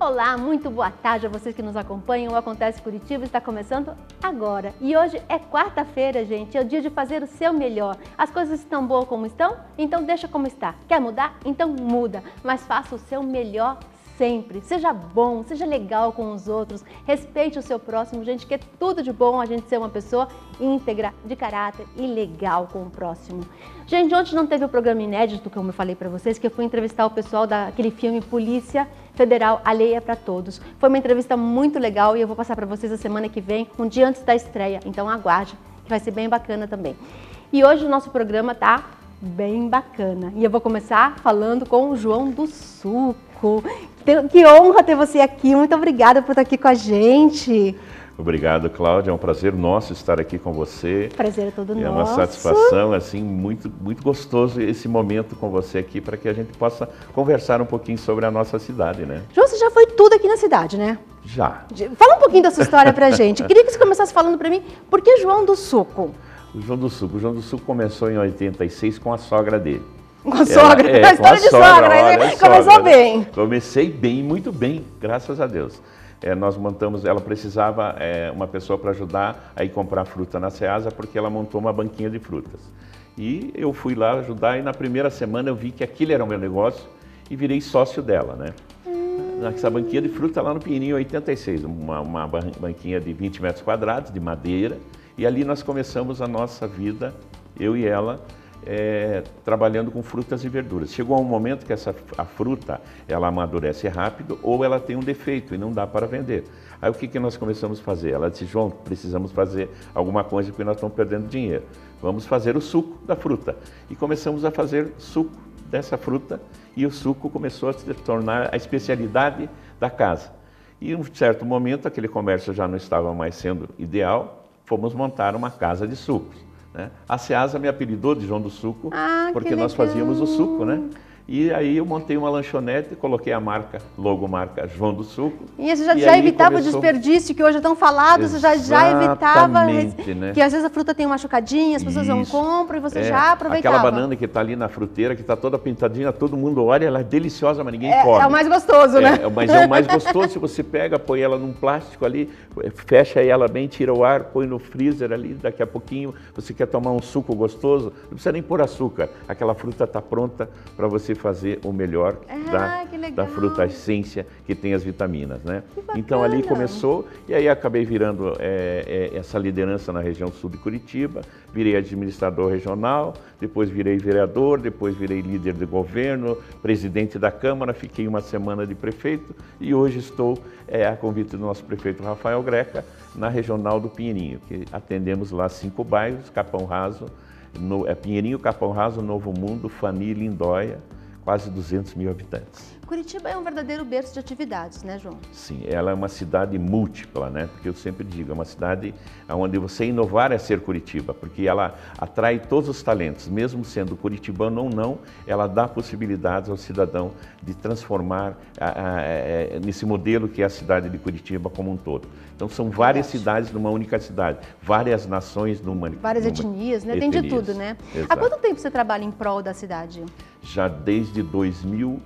Olá, muito boa tarde a vocês que nos acompanham. O Acontece Curitiba está começando agora. E hoje é quarta-feira, gente, é o dia de fazer o seu melhor. As coisas estão boas como estão? Então deixa como está. Quer mudar? Então muda, mas faça o seu melhor sempre. Seja bom, seja legal com os outros, respeite o seu próximo, gente, que é tudo de bom a gente ser uma pessoa íntegra, de caráter e legal com o próximo. Gente, ontem não teve o programa inédito, como eu falei para vocês, que eu fui entrevistar o pessoal daquele filme Polícia Federal Alheia para Todos. Foi uma entrevista muito legal e eu vou passar para vocês a semana que vem, um dia antes da estreia, então aguarde, que vai ser bem bacana também. E hoje o nosso programa tá bem bacana e eu vou começar falando com o João do Suco. Que honra ter você aqui, muito obrigada por estar aqui com a gente. Obrigado, Cláudia, é um prazer nosso estar aqui com você. Prazer é todo nosso. É uma satisfação, assim, muito gostoso esse momento com você aqui, para que a gente possa conversar um pouquinho sobre a nossa cidade, né? João, você já foi tudo aqui na cidade, né? Já. Fala um pouquinho da sua história pra gente. Queria que você começasse falando pra mim, por que João do Suco? O João do Suco começou em 86 com a sogra dele. Com a sogra? É, a história de sogra, né? Começou bem. Comecei bem, muito bem, graças a Deus. Nós montamos, ela precisava uma pessoa para ajudar a ir comprar fruta na Ceasa, porque ela montou uma banquinha de frutas. E eu fui lá ajudar e na primeira semana eu vi que aquilo era o meu negócio e virei sócio dela, né? Nessa banquinha de fruta lá no Pinheirinho 86, uma banquinha de 20 metros quadrados, de madeira. E ali nós começamos a nossa vida, eu e ela, trabalhando com frutas e verduras. Chegou um momento que a fruta, ela amadurece rápido ou ela tem um defeito e não dá para vender. Aí o que nós começamos a fazer? Ela disse, João, precisamos fazer alguma coisa porque nós estamos perdendo dinheiro. Vamos fazer o suco da fruta. E começamos a fazer suco dessa fruta e o suco começou a se tornar a especialidade da casa. E em um certo momento aquele comércio já não estava mais sendo ideal, fomos montar uma casa de sucos. A Ceasa me apelidou de João do Suco, porque nós fazíamos o suco, né? E aí eu montei uma lanchonete, coloquei a logomarca João do Suco. E você já evitava o desperdício, que hoje é tão falado, você já evitava, né? Que às vezes a fruta tem uma machucadinha, as pessoas não compram e você já aproveitava. Aquela banana que está ali na fruteira, que está toda pintadinha, todo mundo olha, ela é deliciosa, mas ninguém come. É o mais gostoso, né? Mas é o mais gostoso se você pega, põe ela num plástico ali, fecha ela bem, tira o ar, põe no freezer ali, daqui a pouquinho você quer tomar um suco gostoso, não precisa nem pôr açúcar, aquela fruta está pronta para você fazer o melhor da fruta, a essência que tem as vitaminas, né? Então ali começou e aí acabei virando essa liderança na região sul de Curitiba, virei administrador regional, depois virei vereador, depois virei líder de governo, presidente da Câmara, fiquei uma semana de prefeito e hoje estou a convite do nosso prefeito Rafael Greca na regional do Pinheirinho, que atendemos lá 5 bairros, Capão Raso, Pinheirinho, Capão Raso, Novo Mundo, Fani, Lindóia, quase 200 mil habitantes. Curitiba é um verdadeiro berço de atividades, né, João? Sim, ela é uma cidade múltipla, né? Porque eu sempre digo, é uma cidade onde você inovar é ser Curitiba, porque ela atrai todos os talentos, mesmo sendo curitibano ou não, ela dá possibilidades ao cidadão de transformar nesse modelo que é a cidade de Curitiba como um todo. Então são várias cidades numa única cidade, várias nações várias etnias, né? Tem de tudo, né? Exato. Há quanto tempo você trabalha em prol da cidade? Já desde 2000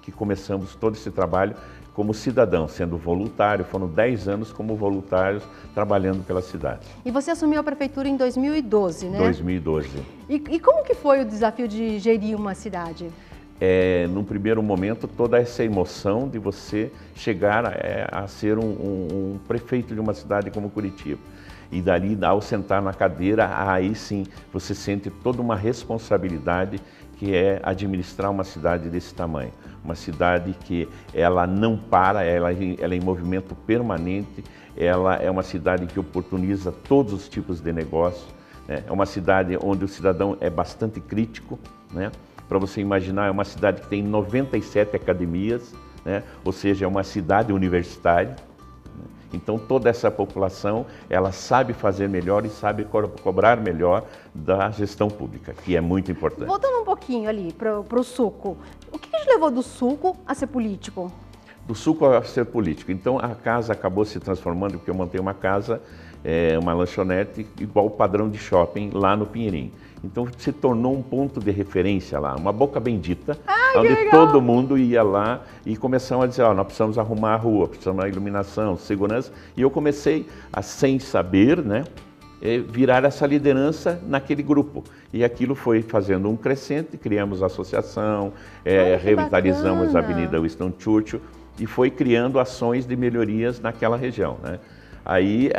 que começamos todo esse trabalho como cidadão, sendo voluntário, foram 10 anos como voluntários trabalhando pela cidade. E você assumiu a prefeitura em 2012, né? 2012. E como que foi o desafio de gerir uma cidade? Num primeiro momento, toda essa emoção de você chegar a ser um prefeito de uma cidade como Curitiba. E dali, ao sentar na cadeira, aí sim, você sente toda uma responsabilidade que é administrar uma cidade desse tamanho. Uma cidade que ela não para, ela é em movimento permanente, ela é uma cidade que oportuniza todos os tipos de negócio, né? É uma cidade onde o cidadão é bastante crítico, né? Para você imaginar, é uma cidade que tem 97 academias, né? Ou seja, é uma cidade universitária. Então toda essa população, ela sabe fazer melhor e sabe cobrar melhor da gestão pública, que é muito importante. Voltando um pouquinho ali para o suco, o que te levou do suco a ser político? Do suco a ser político. Então a casa acabou se transformando, porque eu montei uma casa uma lanchonete igual o padrão de shopping lá no Pinheirinho. Então se tornou um ponto de referência lá, uma boca bendita, onde todo mundo ia lá e começamos a dizer, nós precisamos arrumar a rua, precisamos da iluminação, segurança. E eu comecei a, sem saber, né, virar essa liderança naquele grupo. E aquilo foi fazendo um crescente, criamos a associação, revitalizamos a Avenida Winston Churchill e foi criando ações de melhorias naquela região, né? Aí,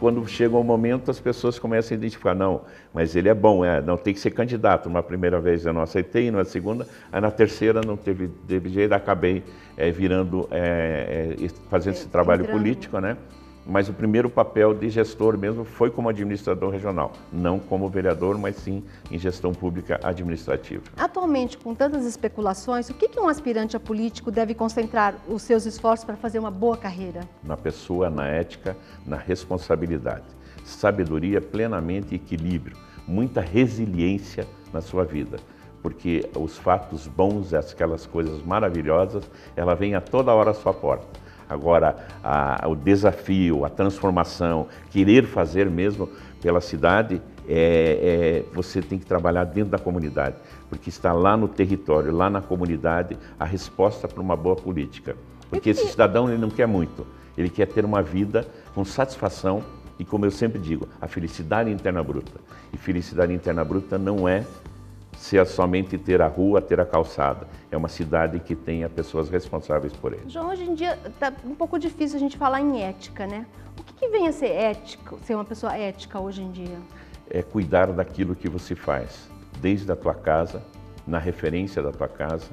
quando chega um momento, as pessoas começam a identificar, não, mas ele é bom, não tem que ser candidato. Uma primeira vez eu não aceitei, na segunda, aí na terceira não teve jeito, acabei fazendo esse trabalho político, né? Mas o primeiro papel de gestor mesmo foi como administrador regional, não como vereador, mas sim em gestão pública administrativa. Atualmente, com tantas especulações, o que um aspirante a político deve concentrar os seus esforços para fazer uma boa carreira? Na pessoa, na ética, na responsabilidade, sabedoria plenamente e equilíbrio, muita resiliência na sua vida. Porque os fatos bons, aquelas coisas maravilhosas, ela vem a toda hora à sua porta. Agora, o desafio, a transformação, querer fazer mesmo pela cidade, você tem que trabalhar dentro da comunidade, porque está lá no território, lá na comunidade, a resposta para uma boa política. Porque esse cidadão ele não quer muito, ele quer ter uma vida com satisfação e, como eu sempre digo, a felicidade interna bruta. E felicidade interna bruta não é somente ter a rua, ter a calçada. É uma cidade que tenha pessoas responsáveis por ele. João, hoje em dia está um pouco difícil a gente falar em ética, né? O que vem a ser ético, ser uma pessoa ética hoje em dia? É cuidar daquilo que você faz, desde a tua casa, na referência da tua casa,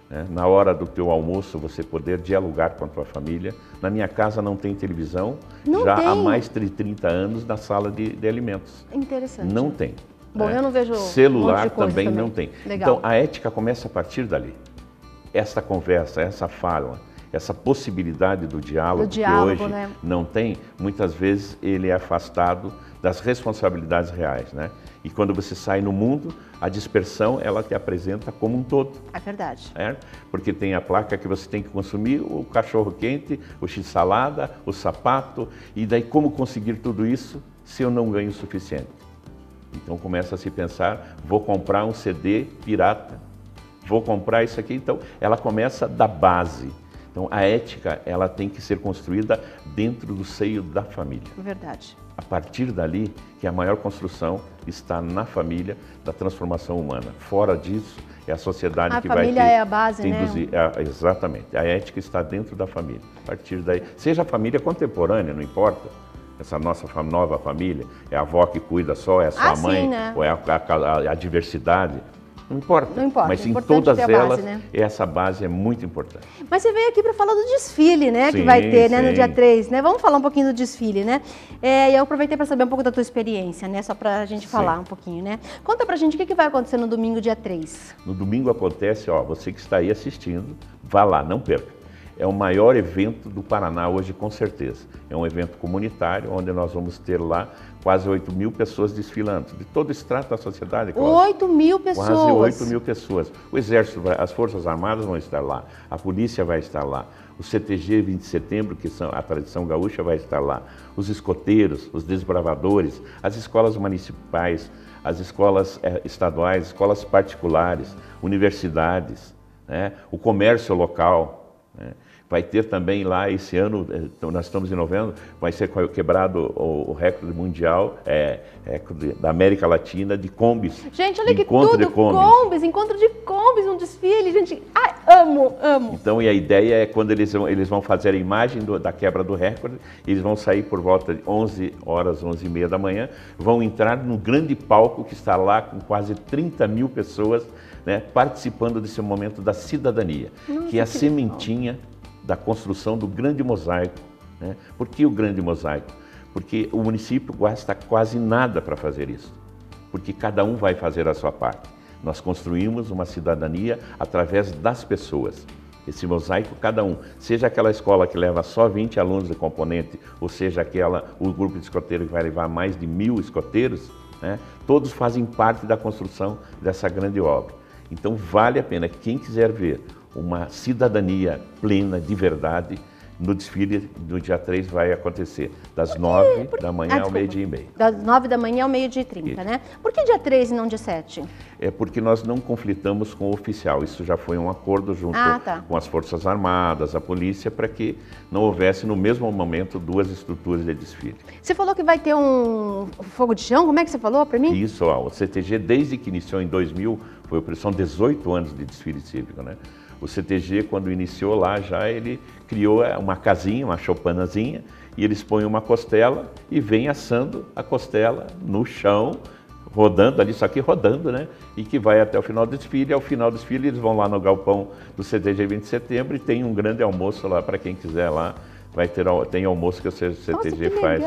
né? Na hora do teu almoço você poder dialogar com a tua família. Na minha casa não tem televisão, há mais de 30 anos na sala de alimentos. Interessante. Não tem. Bom, eu não vejo celular também não tem. Legal. Então, a ética começa a partir dali. Essa conversa, essa fala, essa possibilidade do diálogo que hoje não tem, muitas vezes ele é afastado das responsabilidades reais, né? E quando você sai no mundo, a dispersão, ela te apresenta como um todo. É verdade. Porque tem a placa que você tem que consumir o cachorro quente, o x-salada, o sapato, e daí como conseguir tudo isso se eu não ganho o suficiente? Então começa a se pensar, vou comprar um CD pirata, vou comprar isso aqui. Então ela começa da base. Então a ética ela tem que ser construída dentro do seio da família. Verdade. A partir dali que a maior construção está na família da transformação humana. Fora disso é a sociedade que vai ter. A família é a base, né? Exatamente. A ética está dentro da família. A partir daí, seja a família contemporânea, não importa. Essa nossa nova família, é a avó que cuida só, é a sua mãe, sim, né? ou é a diversidade. Não importa. Não importa. Mas em todas elas, essa base é muito importante. Mas você veio aqui para falar do desfile, né? Que vai ter, né, no dia 3, né? Vamos falar um pouquinho do desfile, né? E eu aproveitei para saber um pouco da tua experiência, né? Só para a gente falar um pouquinho, né? Conta pra gente o que vai acontecer no domingo, dia 3. No domingo acontece, você que está aí assistindo, vá lá, não perca. É o maior evento do Paraná hoje, com certeza. É um evento comunitário, onde nós vamos ter lá quase 8.000 pessoas desfilando, de todo o extrato da sociedade. 8.000 pessoas? Quase 8.000 pessoas. O Exército, as Forças Armadas vão estar lá, a Polícia vai estar lá, o CTG 20 de setembro, que são a tradição gaúcha, vai estar lá, os escoteiros, os desbravadores, as escolas municipais, as escolas estaduais, escolas particulares, universidades, né? O comércio local, né? Vai ter também lá, esse ano, nós estamos em novembro, vai ser quebrado o recorde mundial da América Latina de combis. Gente, olha que tudo, encontro de combis, um desfile, gente, ai, amo. Então, e a ideia é quando eles vão fazer a imagem da quebra do recorde, eles vão sair por volta de 11 horas, 11h30 da manhã, vão entrar no grande palco que está lá com quase 30.000 pessoas, né, participando desse momento da cidadania, que é a sementinha da construção do grande mosaico, né? Por que o grande mosaico? Porque o município gasta quase nada para fazer isso, porque cada um vai fazer a sua parte. Nós construímos uma cidadania através das pessoas. Esse mosaico, cada um, seja aquela escola que leva só 20 alunos de componente, ou seja o grupo de escoteiros que vai levar mais de 1.000 escoteiros, né? Todos fazem parte da construção dessa grande obra. Então vale a pena, quem quiser ver uma cidadania plena, de verdade, no desfile do dia 3 vai acontecer, das 9 da manhã ao meio-dia e meio. Das 9 da manhã ao meio-dia e 30, né? Por que dia 3 e não dia 7? É porque nós não conflitamos com o oficial, isso já foi um acordo junto com as Forças Armadas, a polícia, para que não houvesse no mesmo momento duas estruturas de desfile. Você falou que vai ter um fogo de chão, como é que você falou para mim? Isso, ó, o CTG desde que iniciou em 2000, são 18 anos de desfile cívico, né? O CTG, quando iniciou lá, já ele criou uma casinha, uma choupanazinha, e eles põem uma costela e vem assando a costela no chão, rodando ali, só que rodando, né? E que vai até o final do desfile. Ao final do desfile, eles vão lá no galpão do CTG 20 de setembro e tem um grande almoço lá para quem quiser lá. Tem almoço que o CTG faz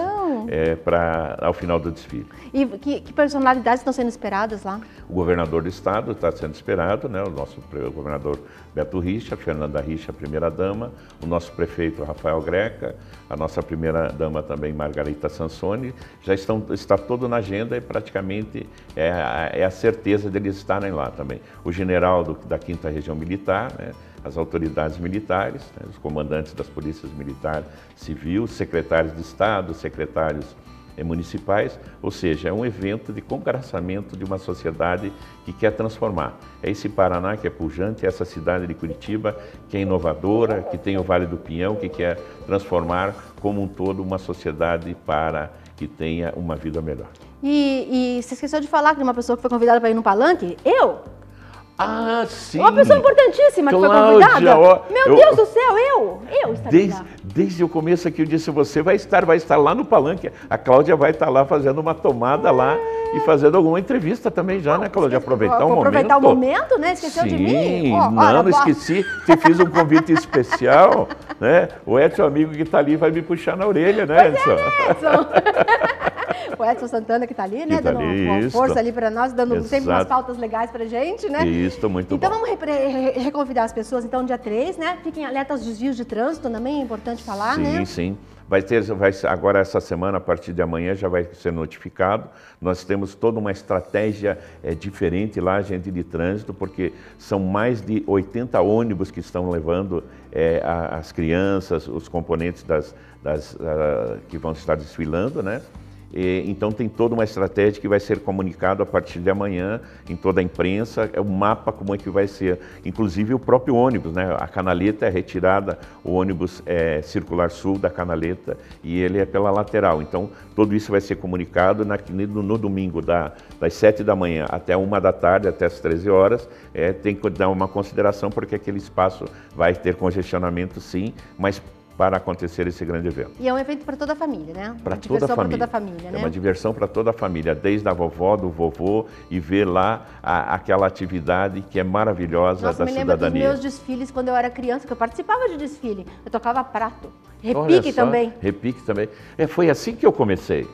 ao final do desfile. E que personalidades estão sendo esperadas lá? O governador do estado está sendo esperado, né? O nosso governador Beto Richa, Fernanda Richa, primeira-dama, o nosso prefeito Rafael Greca, a nossa primeira-dama também, Margarita Sansoni, já está todo na agenda e praticamente é a certeza deles estarem lá também. O general da 5ª Região Militar, né? As autoridades militares, né, os comandantes das polícias militar, civil, secretários de Estado, secretários municipais, ou seja, é um evento de congraçamento de uma sociedade que quer transformar. É esse Paraná que é pujante, é essa cidade de Curitiba que é inovadora, que tem o Vale do Pinhão, que quer transformar como um todo uma sociedade para que tenha uma vida melhor. E você esqueceu de falar que uma pessoa que foi convidada para ir no palanque? Eu? Ah, sim! Uma pessoa importantíssima que foi convidada. Meu Deus do céu, eu estaria lá. Desde o começo aqui eu disse, você vai estar lá no palanque. A Cláudia vai estar lá fazendo uma tomada lá e fazendo alguma entrevista também já, né, Cláudia? Aproveitar o momento. Aproveitar o momento, né? Esqueceu de mim? Sim, não esqueci. Te fiz um convite especial, né? O Edson, amigo que está ali, vai me puxar na orelha, né, Edson? O Edson Santana que está ali, né? Dando uma força ali para nós, dando sempre umas pautas legais para a gente, né? Isso, muito bom. Então vamos reconvidar as pessoas, então, dia 3, né? Fiquem alertas aos desvios de trânsito, também é importante falar, né? Sim, sim. Agora essa semana, a partir de amanhã, já vai ser notificado. Nós temos toda uma estratégia diferente lá, gente de trânsito, porque são mais de 80 ônibus que estão levando as crianças, os componentes que vão estar desfilando, né? Então tem toda uma estratégia que vai ser comunicado a partir de amanhã em toda a imprensa, é o mapa como é que vai ser, inclusive o próprio ônibus, né? A canaleta é retirada, o ônibus circular sul da canaleta e ele é pela lateral, então tudo isso vai ser comunicado no domingo das 7 da manhã até 1 da tarde, até as 13 horas, tem que dar uma consideração porque aquele espaço vai ter congestionamento sim, mas para acontecer esse grande evento. E é um evento para toda a família, né? Para toda a família, né? É uma diversão para toda a família, desde a vovó, do vovô, e ver lá aquela atividade que é maravilhosa da cidadania. Eu me lembro dos meus desfiles quando eu era criança, que eu participava de desfile, eu tocava prato, repique também. Repique também. Foi assim que eu comecei.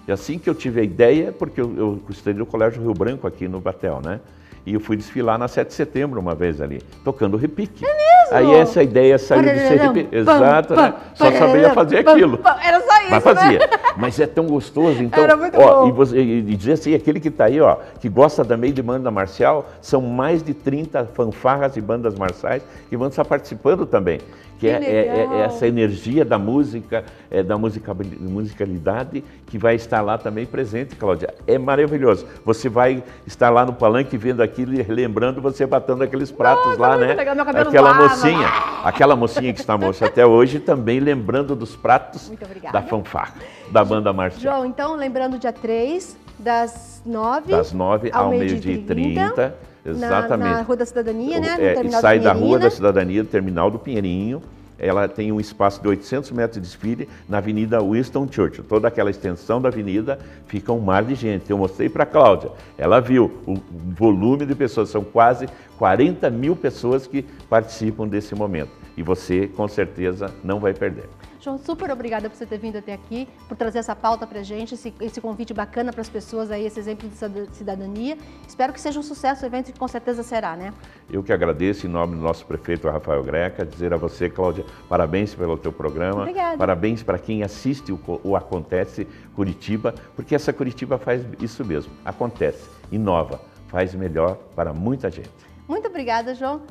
E assim que eu tive a ideia, porque eu estudei no Colégio Rio Branco aqui no Batel, né? E eu fui desfilar na 7 de setembro uma vez ali, tocando repique. É mesmo? Aí essa ideia saiu de ser repique. Exato, né? Só sabia fazer aquilo. Era só isso, mas fazia. Né? Mas é tão gostoso, então. Era muito bom. E dizer assim, aquele que está aí, ó, que gosta também de banda marcial, são mais de 30 fanfarras e bandas marciais que vão estar participando também. Que é essa energia da música, da musicalidade que vai estar lá também presente, Cláudia. É maravilhoso. Você vai estar lá no palanque vendo aquilo e lembrando você batendo aqueles pratos lá, né? Aquela mocinha que está moça até hoje também lembrando dos pratos da fanfarra, da banda marcial. João, então, lembrando dia 3, das 9 ao meio-dia e 30. Exatamente. Na Rua da Cidadania, né? Sai da Rua da Cidadania, do Terminal do Pinheirinho. Ela tem um espaço de 800 metros de desfile na Avenida Winston Churchill. Toda aquela extensão da avenida fica um mar de gente. Eu mostrei para a Cláudia, ela viu o volume de pessoas, são quase 40 mil pessoas que participam desse momento. E você, com certeza, não vai perder. João, super obrigada por você ter vindo até aqui, por trazer essa pauta para a gente, esse convite bacana para as pessoas aí, esse exemplo de cidadania. Espero que seja um sucesso o evento, que com certeza será, né? Eu que agradeço em nome do nosso prefeito Rafael Greca, dizer a você, Cláudia, parabéns pelo teu programa. Obrigada. Parabéns para quem assiste o Acontece Curitiba, porque essa Curitiba faz isso mesmo, acontece, inova, faz melhor para muita gente. Muito obrigada, João.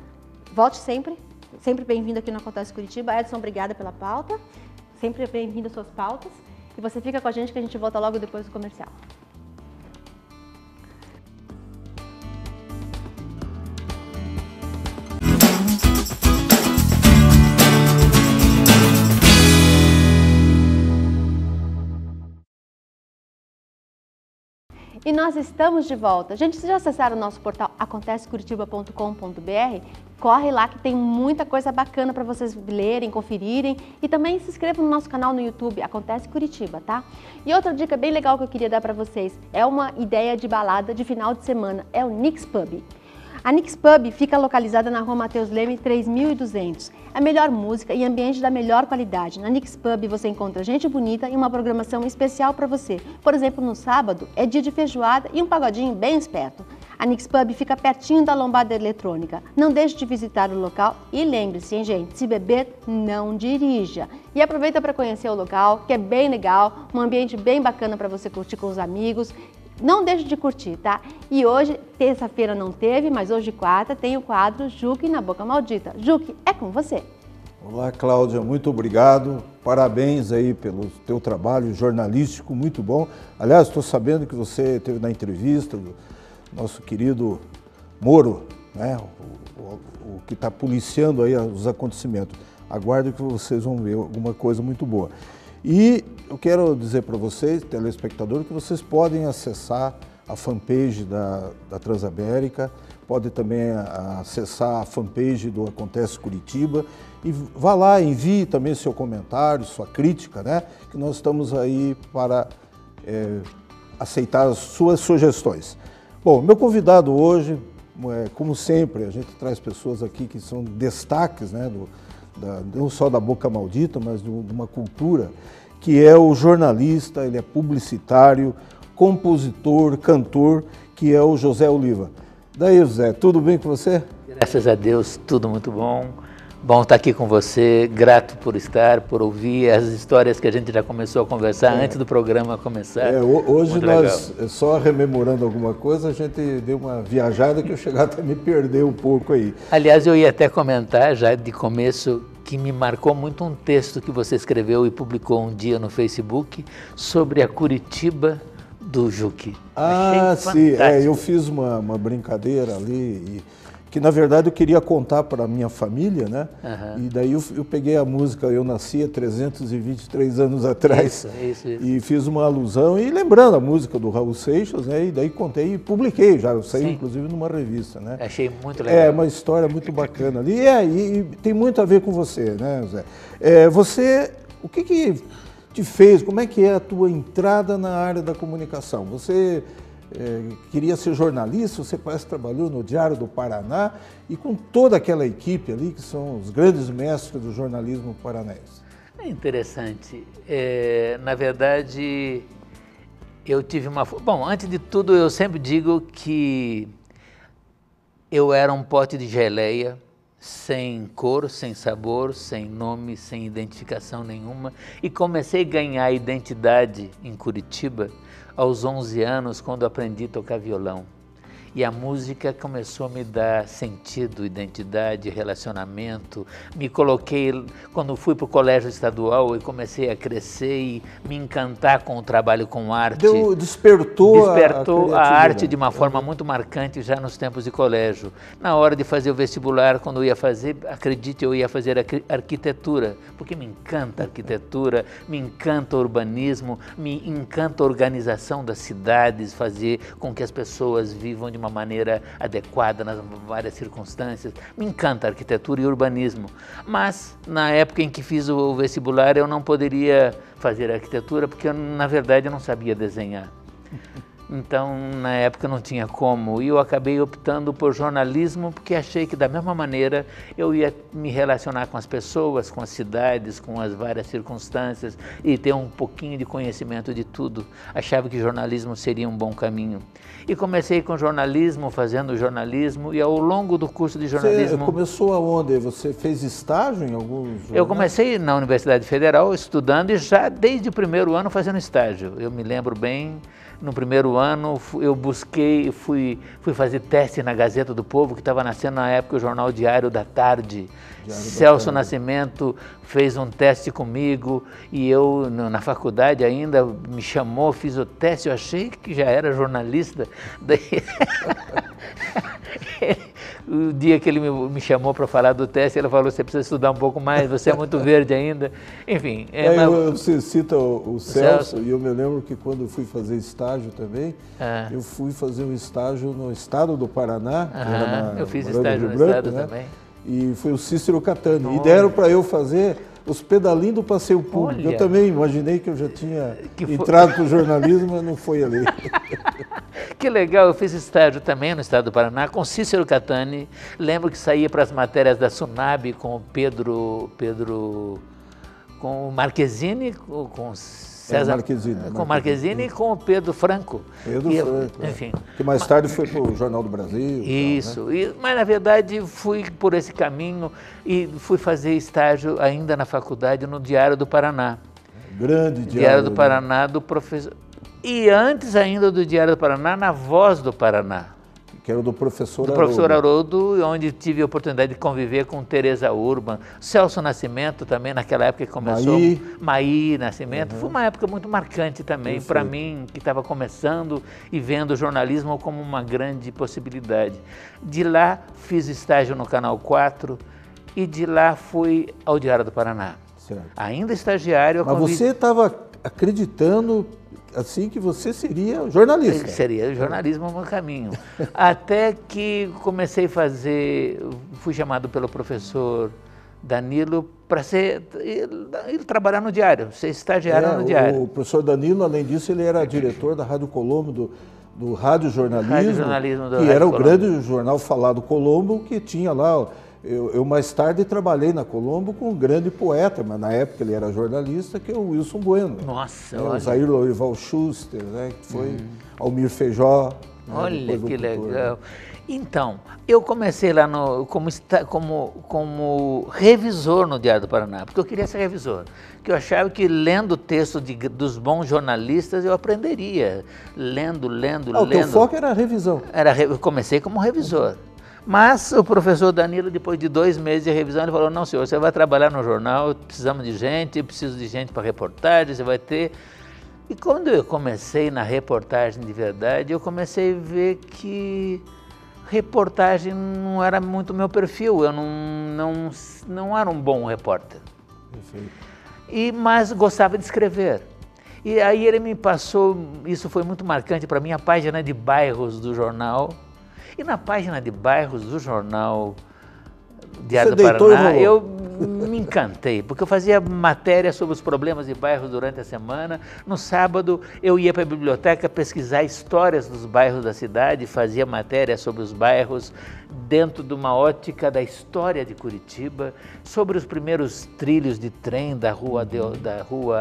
Volte sempre. sempre bem-vindo aqui no Acontece Curitiba. Edson, obrigada pela pauta. Sempre bem-vindo às suas pautas. E você fica com a gente que a gente volta logo depois do comercial. E nós estamos de volta. Gente, vocês já acessaram o nosso portal acontececuritiba.com.br? Corre lá que tem muita coisa bacana para vocês lerem, conferirem e também se inscrevam no nosso canal no YouTube, Acontece Curitiba, tá? E outra dica bem legal que eu queria dar para vocês é uma ideia de balada de final de semana, é o Nix Pub. A Nix Pub fica localizada na Rua Mateus Leme 3200. A melhor música e ambiente da melhor qualidade. Na Nix Pub você encontra gente bonita e uma programação especial para você. Por exemplo, no sábado é dia de feijoada e um pagodinho bem esperto. A Nix Pub fica pertinho da Lombada Eletrônica. Não deixe de visitar o local e lembre-se, hein, gente, se beber, não dirija. E aproveita para conhecer o local, que é bem legal, um ambiente bem bacana para você curtir com os amigos. Não deixe de curtir, tá? E hoje, terça-feira não teve, mas hoje, quarta, tem o quadro Juque na Boca Maldita. Juque, é com você. Olá, Cláudia, muito obrigado. Parabéns aí pelo teu trabalho jornalístico, muito bom. Aliás, estou sabendo que você teve na entrevista do nosso querido Moro, né? O que está policiando aí os acontecimentos. Aguardo que vocês vão ver alguma coisa muito boa. E eu quero dizer para vocês, telespectadores, que vocês podem acessar a fanpage da Transamérica, podem também acessar a fanpage do Acontece Curitiba e vá lá, envie também seu comentário, sua crítica, né? Que nós estamos aí para aceitar as suas sugestões. Bom, meu convidado hoje, como sempre, a gente traz pessoas aqui que são destaques, né? Não só da Boca Maldita, mas de uma cultura, que é o jornalista, ele é publicitário, compositor, cantor, que é o José Oliva. Daí, José, tudo bem com você? Graças a Deus, tudo muito bom. Bom estar aqui com você, grato por estar, por ouvir as histórias que a gente já começou a conversar antes do programa começar. Hoje muito nós, legal. Só rememorando alguma coisa, a gente deu uma viajada que eu cheguei até me perder um pouco aí. Aliás, eu ia até comentar já de começo que me marcou muito um texto que você escreveu e publicou um dia no Facebook sobre a Curitiba do Juque. Ah, achei sim, eu fiz uma brincadeira ali, que na verdade eu queria contar para a minha família, né? Uhum. E daí eu peguei a música Eu Nasci há 323 anos atrás isso. E fiz uma alusão, e lembrando a música do Raul Seixas, né? E daí contei e publiquei já, eu saí inclusive numa revista, né? Achei muito legal. É uma história muito bacana ali, e tem muito a ver com você, né, José? O que te fez, como é que é a tua entrada na área da comunicação? Você queria ser jornalista, você parece que trabalhou no Diário do Paraná e com toda aquela equipe ali, que são os grandes mestres do jornalismo paranaense. É interessante. Na verdade, eu tive uma... Bom, antes de tudo, eu sempre digo que eu era um pote de geleia, sem cor, sem sabor, sem nome, sem identificação nenhuma, e comecei a ganhar identidade em Curitiba aos 11 anos, quando aprendi a tocar violão. E a música começou a me dar sentido, identidade, relacionamento. Me coloquei, quando fui para o colégio estadual, e comecei a crescer e me encantar com o trabalho com arte. Despertou a arte de uma forma muito marcante já nos tempos de colégio. Na hora de fazer o vestibular, quando eu ia fazer, acredite, eu ia fazer arquitetura, porque me encanta a arquitetura, me encanta o urbanismo, me encanta a organização das cidades, fazer com que as pessoas vivam de uma maneira adequada nas várias circunstâncias. Me encanta a arquitetura e urbanismo, mas na época em que fiz o vestibular eu não poderia fazer arquitetura porque na verdade eu não sabia desenhar. Então, na época não tinha como, e eu acabei optando por jornalismo porque achei que da mesma maneira eu ia me relacionar com as pessoas, com as cidades, com as várias circunstâncias e ter um pouquinho de conhecimento de tudo. Achava que jornalismo seria um bom caminho. E comecei com jornalismo, fazendo jornalismo, e ao longo do curso de jornalismo... Você começou aonde? Você fez estágio em alguns jornais? Eu comecei na Universidade Federal estudando e já desde o primeiro ano fazendo estágio. Eu me lembro bem No primeiro ano, eu busquei, fui fazer teste na Gazeta do Povo, que estava nascendo na época o jornal Diário da Tarde. Celso Nascimento fez um teste comigo e eu, na faculdade ainda, me chamou, fiz o teste, eu achei que já era jornalista. Daí, o dia que ele me chamou para falar do teste, ele falou, você precisa estudar um pouco mais, você é muito verde ainda. Enfim. Você cita o Celso, e eu me lembro que quando eu fui fazer estágio também, eu fui fazer um estágio no estado do Paraná, que era eu fiz Morando estágio do no Branco, estado né? também. E foi o Cícero Catani. E deram para eu fazer os pedalinhos do passeio público. Olha. Eu também imaginei que eu já tinha entrado para o jornalismo, mas não foi ali. Que legal, eu fiz estágio também no estado do Paraná com Cícero Catani. Lembro que saía para as matérias da Sunab com o Pedro com o Marquezine, com César Marquezine e com o Pedro Franco. Franco, enfim. Que mais tarde foi para o Jornal do Brasil. Isso, tal, né? Mas na verdade fui por esse caminho e fui fazer estágio ainda na faculdade no Diário do Paraná. Grande Diário do Paraná do professor. E antes ainda do Diário do Paraná, na Voz do Paraná. Que era do professor Haroldo. Do professor Haroldo, onde tive a oportunidade de conviver com Teresa Urban, Celso Nascimento também, naquela época que começou. Maí Nascimento. Foi uma época muito marcante também para mim, que estava começando e vendo o jornalismo como uma grande possibilidade. De lá fiz estágio no Canal 4 e de lá fui ao Diário do Paraná. Certo. Ainda estagiário. Mas você estava acreditando assim que você seria jornalista. Seria jornalismo no caminho. Até que comecei a fazer, fui chamado pelo professor Danilo para ir trabalhar no Diário, ser estagiário no Diário. O professor Danilo, além disso, ele era diretor da Rádio Colombo, do Rádio Jornalismo, que era o grande jornal falado Colombo, que tinha lá... Eu mais tarde trabalhei na Colombo com um grande poeta, mas na época ele era jornalista, que é o Wilson Bueno. Nossa, O Zair Lourival Schuster, né, que foi Almir Feijó. Olha que legal. Então, eu comecei lá como revisor no Diário do Paraná, porque eu queria ser revisor. Porque eu achava que lendo o texto dos bons jornalistas eu aprenderia. Lendo. O teu foco era a revisão. Eu comecei como revisor. Mas o professor Danilo, depois de 2 meses de revisão, ele falou, não senhor, você vai trabalhar no jornal, precisamos de gente, preciso de gente para reportagem, você vai ter... E quando eu comecei na reportagem de verdade, eu comecei a ver que reportagem não era muito meu perfil, eu não era um bom repórter. Mas gostava de escrever. E aí ele me passou, isso foi muito marcante para mim, a página de bairros do jornal. E na página de bairros do jornal Diário do Paraná, eu me encantei, porque eu fazia matéria sobre os problemas de bairros durante a semana. No sábado, eu ia para a biblioteca pesquisar histórias dos bairros da cidade, fazia matéria sobre os bairros dentro de uma ótica da história de Curitiba, sobre os primeiros trilhos de trem da rua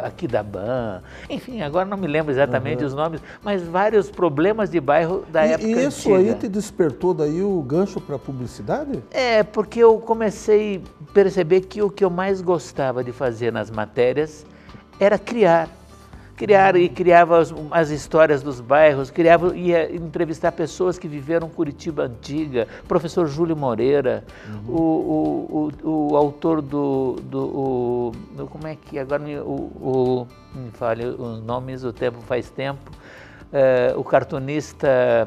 Aquidabã. Enfim, agora não me lembro exatamente os nomes, mas vários problemas de bairro da época antiga. E isso aí te despertou daí o gancho para a publicidade? É, porque eu comecei a perceber que o que eu mais gostava de fazer nas matérias era criar e criava as histórias dos bairros, ia entrevistar pessoas que viveram Curitiba antiga, professor Júlio Moreira, o autor como é que agora me fale os nomes, o tempo faz tempo, o cartunista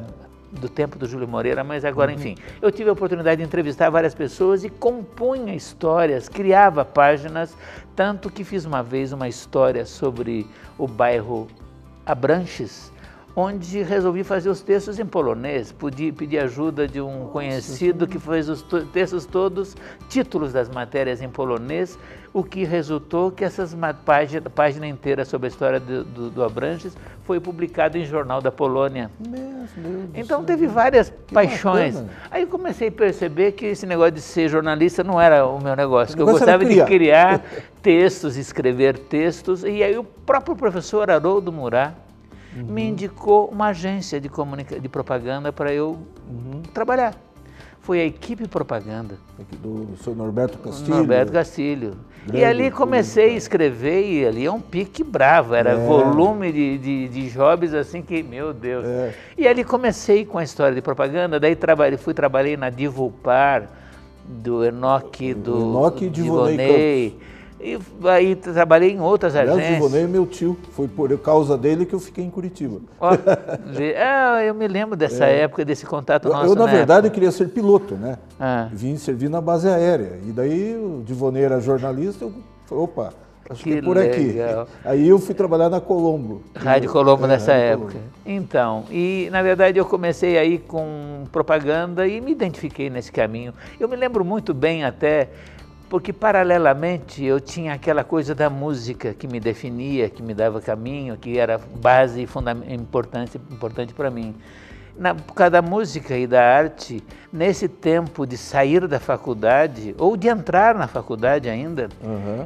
do tempo do Júlio Moreira, mas agora, enfim, eu tive a oportunidade de entrevistar várias pessoas e compunha histórias, criava páginas, tanto que fiz uma vez uma história sobre o bairro Abranches, onde resolvi fazer os textos em polonês, pedi ajuda de um conhecido que fez os textos todos, títulos das matérias em polonês, o que resultou que essas página inteira sobre a história do Abranches foi publicada em Jornal da Polônia. Então teve várias paixões. Bacana. Aí eu comecei a perceber que esse negócio de ser jornalista não era o meu negócio, que eu gostava de criar textos, escrever textos, e aí o próprio professor Haroldo Murat me indicou uma agência de propaganda para eu trabalhar. foi a equipe propaganda. Aqui do seu Norberto Castilho. Norberto Castilho. E Grande ali comecei a filho, escrever, e ali é um pique bravo, era volume de jobs assim que, meu Deus. E ali comecei com a história de propaganda, daí trabalhei na Divulpar, do Enoque, Enoque e Divonei. E aí trabalhei em outras agências. Aliás, Divonei é meu tio, foi por causa dele que eu fiquei em Curitiba. Ó, eu me lembro dessa época, desse contato nosso. Eu, na verdade, época. queria ser piloto, né? Ah. Vim servir na base aérea. E daí o Divonei era jornalista, eu falei, opa, acho que é por legal. aqui. Aí eu fui trabalhar na Colombo. Rádio Colombo nessa Rádio época. Colombo. Então, e na verdade eu comecei aí com propaganda e me identifiquei nesse caminho. Eu me lembro muito bem até, porque paralelamente eu tinha aquela coisa da música que me definia, que me dava caminho, que era base importante para mim. Por causa da música e da arte, nesse tempo de sair da faculdade, ou de entrar na faculdade ainda,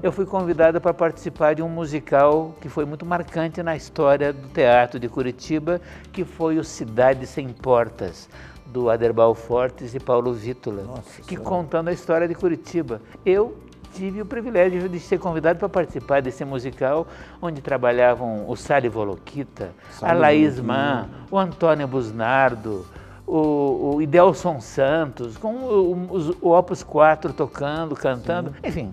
eu fui convidado para participar de um musical que foi muito marcante na história do teatro de Curitiba, que foi o Cidade Sem Portas, do Aderbal Fortes e Paulo Vítola, que contando a história de Curitiba. Eu tive o privilégio de ser convidado para participar desse musical, onde trabalhavam o Sali Volokita, a Laís Mann, o Antônio Busnardo, o Idelson Santos, com o Opus 4 tocando, cantando, enfim.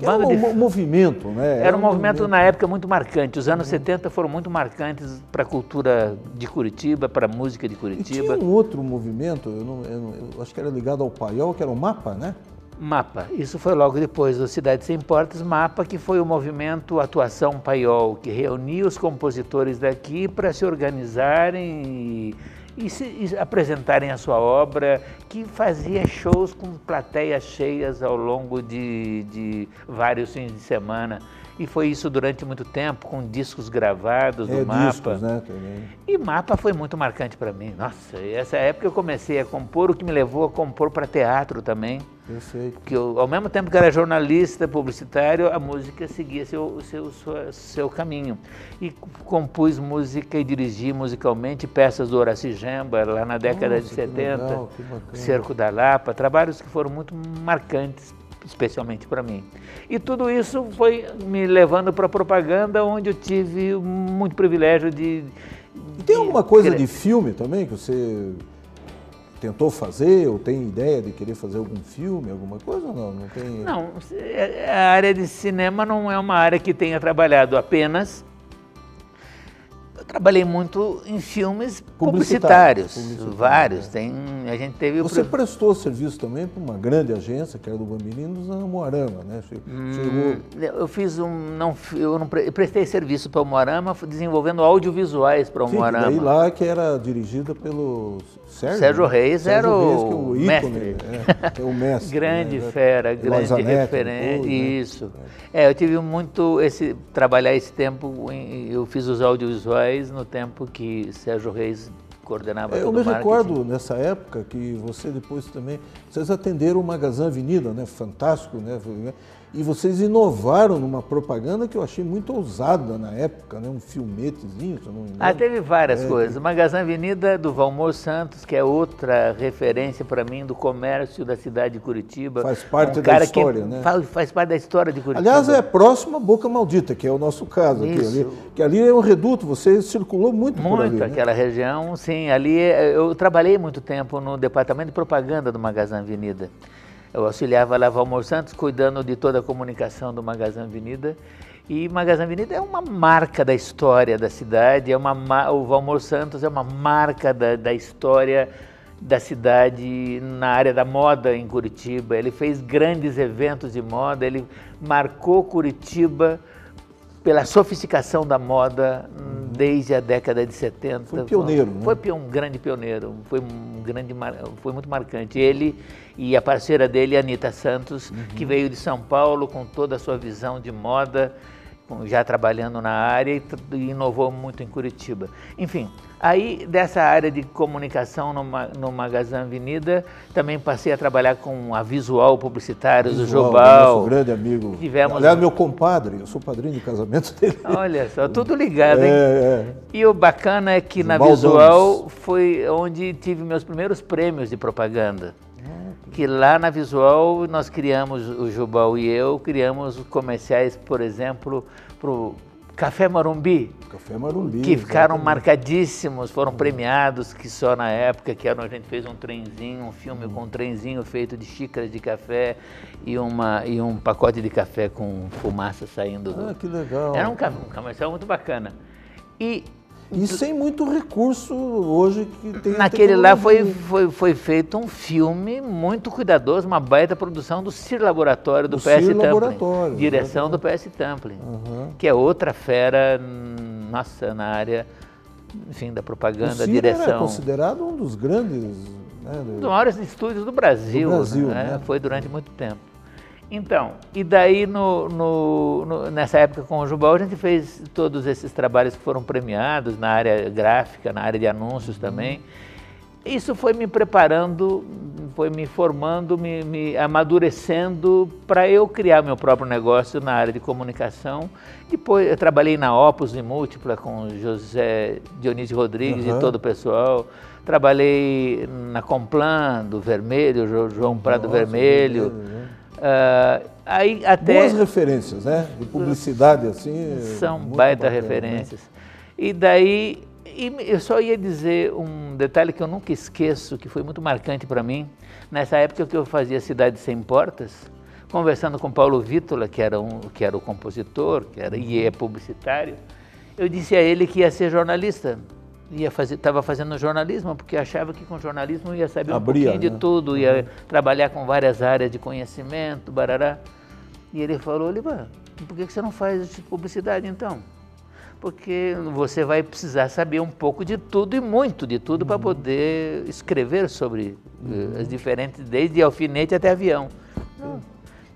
Era um movimento, né? Era um movimento na época muito marcante. Os anos 70 foram muito marcantes para a cultura de Curitiba, para a música de Curitiba. E tinha um outro movimento, eu acho que era ligado ao Paiol, que era o MAPA, né? MAPA, isso foi logo depois do Cidade Sem Portas, MAPA, que foi o movimento Atuação Paiol, que reunia os compositores daqui para se organizarem e apresentarem a sua obra, que fazia shows com plateias cheias ao longo de vários fins de semana. E foi isso durante muito tempo, com discos gravados do MAPA. Discos, né, também. E MAPA foi muito marcante para mim. Nossa, essa época eu comecei a compor, o que me levou a compor para teatro também. Perfeito. Porque ao mesmo tempo que era jornalista, publicitário, a música seguia seu caminho. E compus música e dirigi musicalmente peças do Horaci Gemba, lá na década de 70, legal, que bacana. Cerco da Lapa, trabalhos que foram muito marcantes, especialmente para mim. E tudo isso foi me levando para a propaganda, onde eu tive muito privilégio de... E tem alguma coisa de filme também que você tentou fazer, ou tem ideia de querer fazer algum filme, alguma coisa ou não? Não tem... Não, a área de cinema não é uma área que tenha trabalhado apenas. Eu trabalhei muito em filmes publicitários, vários. A gente teve Você prestou serviço também para uma grande agência, que era do Bambininos, na Moarama, né? Eu fiz eu não prestei serviço para o Moarama, desenvolvendo audiovisuais para o Moarama. Daí lá que era dirigida pelo Sérgio Reis, Sérgio era Reis, que é o mestre. É o mestre. Grande né? fera, grande Lanzanete, referente. né? Isso. Eu tive muito trabalhar esse tempo, eu fiz os audiovisuais no tempo que Sérgio Reis coordenava todo o marketing. Eu me recordo nessa época que você depois também, vocês atenderam o Magazine Avenida, né? Fantástico, né? E vocês inovaram numa propaganda que eu achei muito ousada na época, né? Um filmetezinho, se eu não me engano. Teve várias coisas. O Magazine Avenida do Valmor Santos, que é outra referência para mim do comércio da cidade de Curitiba. Faz parte da história, né? Faz parte da história de Curitiba. Aliás, é próximo à Boca Maldita, que é o nosso caso aqui. Que ali é um reduto, você circulou muito por ali. Muito, aquela região, sim. Ali eu trabalhei muito tempo no departamento de propaganda do Magazine Avenida. Eu auxiliava lá Valmor Santos, cuidando de toda a comunicação do Magazine Avenida. E Magazine Avenida é uma marca da história da cidade, o Valmor Santos é uma marca da história da cidade na área da moda em Curitiba. Ele fez grandes eventos de moda, ele marcou Curitiba pela sofisticação da moda desde a década de 70. Foi pioneiro, né? Foi um grande pioneiro, foi muito marcante. Ele e a parceira dele, Anita Santos, que veio de São Paulo com toda a sua visão de moda, já trabalhando na área e inovou muito em Curitiba. Enfim, aí dessa área de comunicação no Magazine Avenida, também passei a trabalhar com a Visual Publicitários, o Jobal. Nosso grande amigo. Tivemos... Aliás, meu compadre, eu sou padrinho de casamento dele. Olha só, tudo ligado, hein? E o bacana é que na Visual foi onde tive meus primeiros prêmios de propaganda. Que lá na Visual nós criamos, o Jubal e eu, criamos comerciais, por exemplo, para o Café Morumbi. Café Morumbi. Que ficaram marcadíssimos, foram premiados, que só na época que a gente fez um trenzinho, um filme com um trenzinho feito de xícaras de café e um pacote de café com fumaça saindo do... Ah, que legal. Era um comercial muito bacana. E sem muito recurso hoje que tem. Naquele lá foi feito um filme muito cuidadoso, uma baita produção do Cir Laboratório do PS Tamplin. Direção do PS Tamplin, que é outra fera, nossa, na área, enfim, da propaganda, direção. Era considerado um dos grandes, né, dos maiores estúdios do Brasil, né? Foi durante muito tempo. Então, e daí nessa época com o Jubal a gente fez todos esses trabalhos que foram premiados na área gráfica, na área de anúncios também. Isso foi me preparando, foi me formando, me amadurecendo para eu criar meu próprio negócio na área de comunicação. Depois eu trabalhei na Opus e Múltipla com o José Dionísio Rodrigues e todo o pessoal. Trabalhei na Complan do Vermelho, João Prado Vermelho. Aí até boas referências, né? De publicidade assim. São baita referências. Né? E daí, eu só ia dizer um detalhe que eu nunca esqueço, que foi muito marcante para mim. Nessa época que eu fazia Cidade Sem Portas, conversando com Paulo Vítola, que era o compositor, e é publicitário, eu disse a ele que ia ser jornalista. Estava fazendo jornalismo, porque achava que com jornalismo ia saber um pouquinho de tudo, ia trabalhar com várias áreas de conhecimento, barará. E ele falou, Olivan, por que você não faz publicidade então? Porque você vai precisar saber um pouco de tudo e muito de tudo para poder escrever sobre as diferentes, desde alfinete até avião.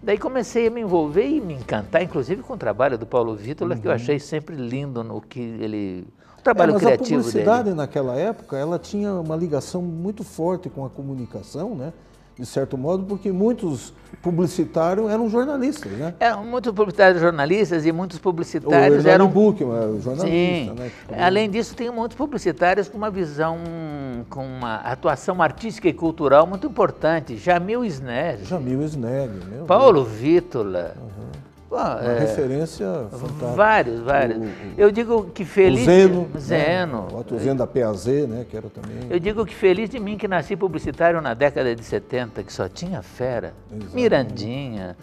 Daí comecei a me envolver e me encantar, inclusive com o trabalho do Paulo Vítola, que eu achei sempre lindo no que ele... trabalho criativo dele. Mas a publicidade naquela época, ela tinha uma ligação muito forte com a comunicação, né? De certo modo, porque muitos publicitários eram jornalistas, né? Muitos publicitários jornalistas e muitos publicitários eram... jornalista, sim. Né? Além disso, tem muitos publicitários com uma visão, com uma atuação artística e cultural muito importante. Jamil Snelli. Paulo Vítola. Uma referência fantástica. Vários. Eu digo que feliz... O Zeno. O Zeno da PAZ, né, que era também... Eu digo que feliz de mim que nasci publicitário na década de 70, que só tinha fera. Exatamente. Mirandinha,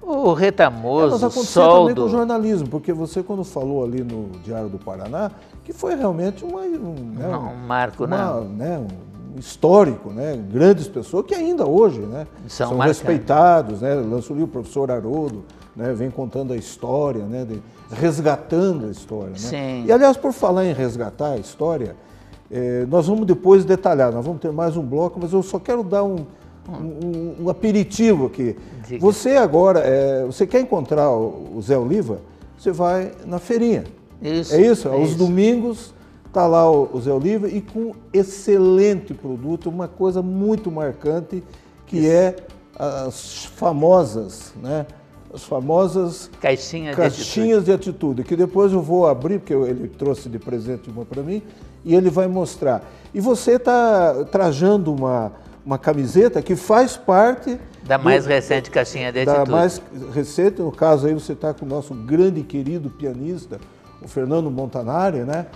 o Retamoso, mas aconteceu também com o jornalismo, porque você quando falou ali no Diário do Paraná, que foi realmente um marco, um histórico, né? Grandes pessoas que ainda hoje, né, são respeitados, né? Lançou o professor Haroldo, né, vem contando a história, né, resgatando a história. Né? Sim. E, aliás, por falar em resgatar a história, nós vamos depois detalhar, nós vamos ter mais um bloco, mas eu só quero dar um aperitivo aqui. Diga. Você agora, você quer encontrar o Zé Oliva, você vai na feirinha. Isso. É isso? Aos domingos está lá o Zé Oliva e com excelente produto, uma coisa muito marcante, que é as famosas, né? As famosas caixinhas de atitude, que depois eu vou abrir, porque ele trouxe de presente uma para mim, e ele vai mostrar. E você está trajando uma camiseta que faz parte... Da mais recente caixinha de atitude. Da mais recente, no caso aí você está com o nosso grande e querido pianista, o Fernando Montanari, né?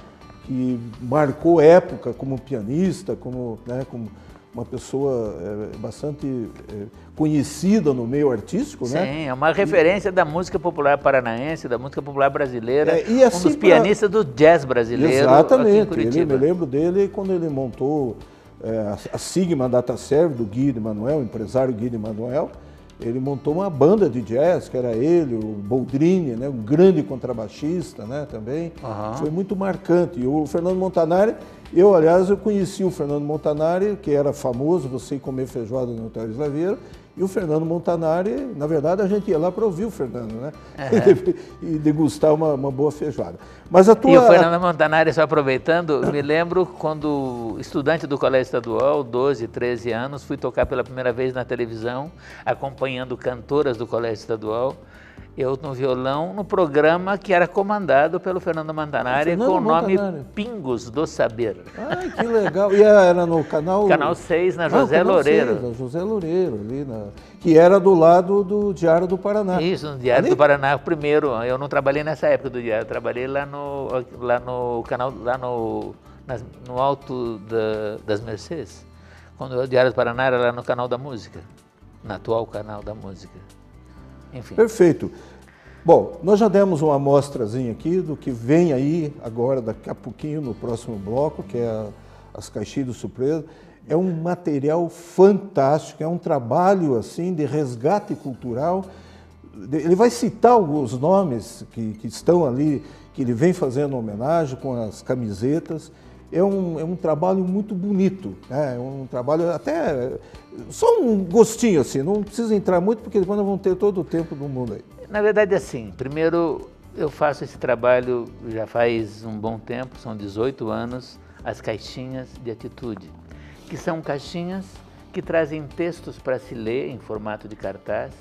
Que marcou época como pianista, como uma pessoa bastante conhecida no meio artístico, sim, né? Sim, é uma referência da música popular paranaense, da música popular brasileira, e assim, um dos pianistas do jazz brasileiro. Exatamente, eu me lembro dele quando ele montou a Sigma Data Serve do Guy de Manuel, o empresário Guy de Manuel. Ele montou uma banda de jazz, que era ele, o Boldrini, né, um grande contrabaixista, né, também. Foi muito marcante. E o Fernando Montanari, aliás, eu conheci o Fernando Montanari, que era famoso, você ir comer feijoada no Hotel Slaveiro, e o Fernando Montanari, na verdade, a gente ia lá para ouvir o Fernando, né? E degustar uma boa feijoada. Mas E o Fernando Montanari, só aproveitando, me lembro quando estudante do Colégio Estadual, 12, 13 anos, fui tocar pela primeira vez na televisão, acompanhando cantoras do Colégio Estadual. Eu no violão, no programa que era comandado pelo Fernando Montanari, com o nome Pingos do Saber. Ah, que legal. E era no canal... Canal 6, na José Loureiro. 6, na José Loureiro, ali que era do lado do Diário do Paraná. Isso, no Diário do Paraná, primeiro. Eu não trabalhei nessa época do Diário, eu trabalhei lá no canal, lá no Alto das Mercês. Quando o Diário do Paraná era lá no Canal da Música, no atual Canal da Música. Enfim. Perfeito. Bom, nós já demos uma amostrazinha aqui do que vem aí agora, daqui a pouquinho, no próximo bloco, que é as caixinhas do surpresa. É um material fantástico, é um trabalho assim de resgate cultural. Ele vai citar alguns nomes que estão ali, que ele vem fazendo homenagem com as camisetas. É um trabalho muito bonito, né? É um trabalho até, só um gostinho assim, não precisa entrar muito porque depois nós vamos ter todo o tempo do mundo aí. Na verdade, assim, primeiro eu faço esse trabalho já faz um bom tempo, são 18 anos, as caixinhas de atitude, que são caixinhas que trazem textos para se ler em formato de cartaz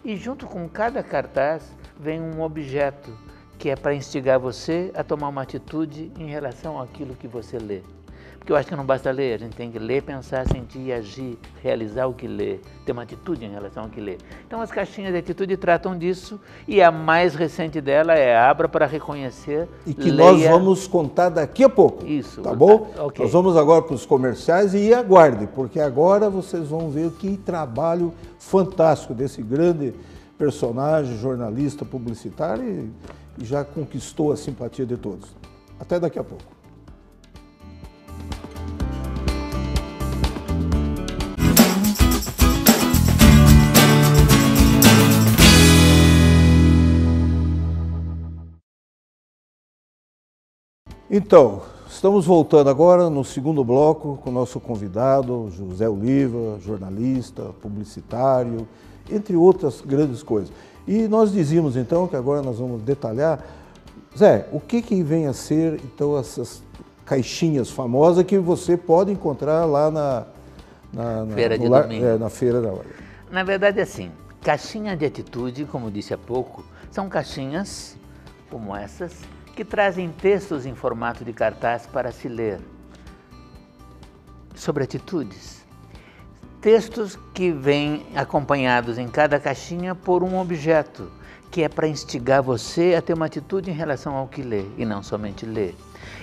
e junto com cada cartaz vem um objeto que é para instigar você a tomar uma atitude em relação àquilo que você lê. Porque eu acho que não basta ler, a gente tem que ler, pensar, sentir, agir, realizar o que lê, ter uma atitude em relação ao que lê. Então as caixinhas de atitude tratam disso e a mais recente dela é Abra para Reconhecer, e que leia... nós vamos contar daqui a pouco. Isso. Tá bom? Okay. Nós vamos agora para os comerciais e aguarde, porque agora vocês vão ver que trabalho fantástico desse grande personagem, jornalista, publicitário e já conquistou a simpatia de todos. Até daqui a pouco. Então, estamos voltando agora no segundo bloco com o nosso convidado, José Oliva, jornalista, publicitário, entre outras grandes coisas. E nós dizíamos então que agora nós vamos detalhar, Zé, o que vem a ser então essas caixinhas famosas que você pode encontrar lá na Feira de Domingo. Na Feira da Hora. Na verdade, assim, caixinha de atitude, como disse há pouco, são caixinhas como essas que trazem textos em formato de cartaz para se ler sobre atitudes. Textos que vêm acompanhados em cada caixinha por um objeto, que é para instigar você a ter uma atitude em relação ao que lê, e não somente ler.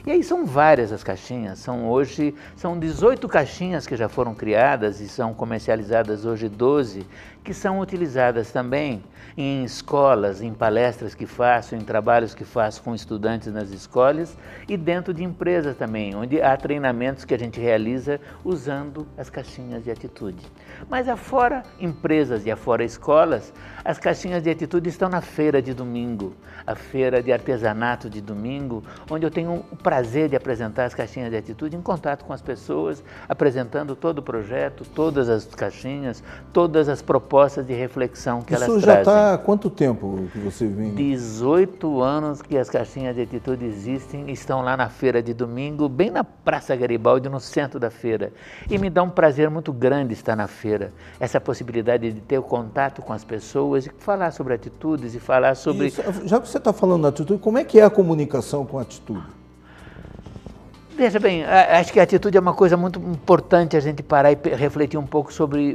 E aí são várias as caixinhas, são 18 caixinhas que já foram criadas e são comercializadas hoje 12, que são utilizadas também em escolas, em palestras que faço, em trabalhos que faço com estudantes nas escolas e dentro de empresas também, onde há treinamentos que a gente realiza usando as caixinhas de atitude. Mas afora empresas e afora escolas, as caixinhas de atitude estão na feira de domingo, a feira de artesanato de domingo, onde eu tenho o prazer de apresentar as caixinhas de atitude em contato com as pessoas, apresentando todo o projeto, todas as caixinhas, todas as propostas de reflexão que elas trazem. Isso já está há quanto tempo que você vem? 18 anos que as caixinhas de atitude existem, estão lá na feira de domingo, bem na Praça Garibaldi, no centro da feira. E me dá um prazer muito grande estar na feira, essa possibilidade de ter o contato com as pessoas e falar sobre atitudes e falar sobre... Isso. Já que você está falando da atitude, como é que é a comunicação com a atitude? Veja bem, acho que a atitude é uma coisa muito importante a gente parar e refletir um pouco sobre